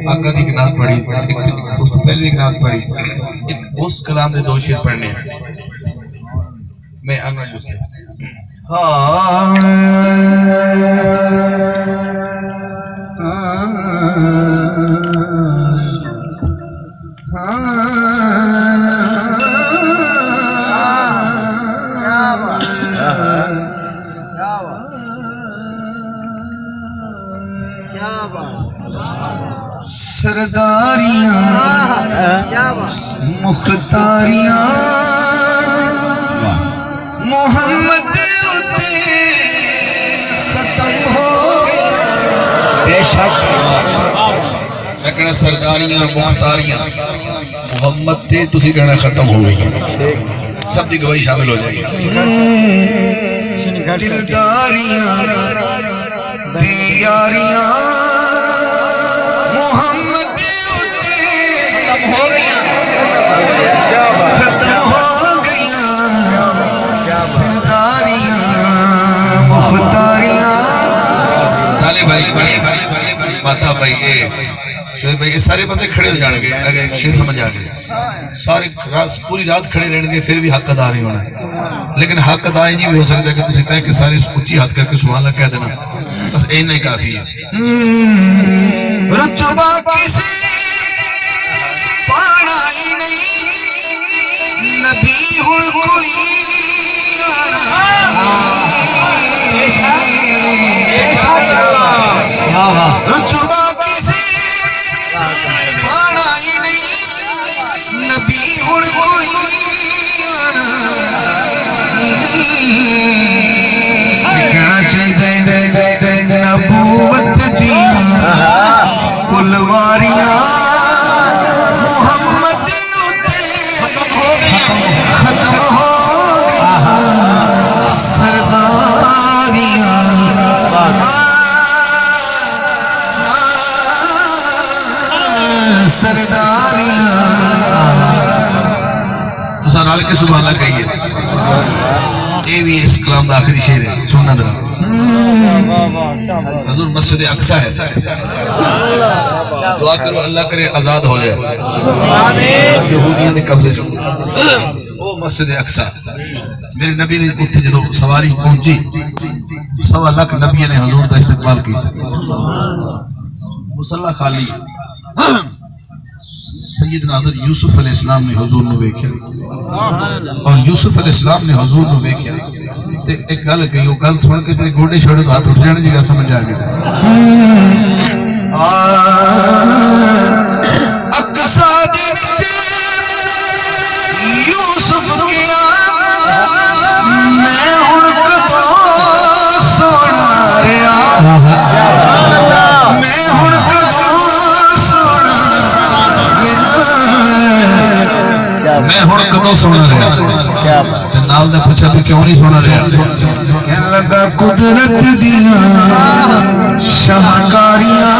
आका की नात पढ़ी, उस पहले एक नात पढ़ी, एक उस कलाम दे दो शेर पढ़ने हैं। मैं आना जुस्ते सरदारियां मुख्तारियां मोहम्मद खत्म हो बेशक मैं कहना सरदारियां मुख्तारियां मोहम्मद थे, तुसी कहना खत्म हो गई। सब दी गवाही शामिल हो जाएगी। दिलदारियां यारियां मोहम्मद खत्म हो गया। सरदारियां मुख्तारियां साले भाई माता भाई ये शोएब भाई ये सारे बंदे खड़े हो जाएंगे अगर शेर समझ आ गए। सारे पूरी रात खड़े रहने फिर भी हक अदा नहीं होना, लेकिन हक अदा ही नहीं हो सकता कि तुम कह के सारे उच्ची हाथ करके सुभान अल्लाह कह देना, बस इतना ही काफी है। रुतबा किसी पाना ही नहीं, नबी हुण कोई रुतबा किसी पाना ही नहीं, नबी हुण कोई कहना चाहिए नबूवत दी कुलवारियां मोहम्मद खत्म हो सरदारियां सरदारियां तुसा नाल के सुभान अल्लाह कहिए। ये भी इस कलाम का आखिरी शेर है, सुनना जरा। हजूर मस्जिद अक्सा है, दुआ करो अल्लाह करे आजाद हो जाए यहूदियों के कब्जे से। ओ मस्जिद अक्सा मेरे नबी ने उत्थे जो सवारी पहुंची 1.25 लाख नबियों ने हजूर का इस्तकबाल किया। मुसल्ला खाली सैयदना हज़रत यूसुफ अलैहिस्सलाम ने हुजूर ਨੂੰ ਵੇਖਿਆ और यूसुफ अलैहिस्सलाम ने हुजूर ਨੂੰ ਵੇਖਿਆ ਤੇ ਇੱਕ ਗੱਲ ਕਹੀ, ਉਹ ਗੱਲ ਸੁਣ ਕੇ ਤੇਰੇ ਗੋਡੇ ਛੋੜੇ ਤੋਂ ਹੱਥ ਉੱਠ ਜਾਣੇ ਜੀ, ਸਮਝ ਆ ਗਈ। अक्सा दे यूसुफ गया मैं हुण कदों सोना रिया, मैं हुण कदों सोना मैं हुण कदों सोना रहा ते नाल दा पूछा भी क्यों नहीं सोना रहा। कहने लगा कुदरत दियां शाहकारियां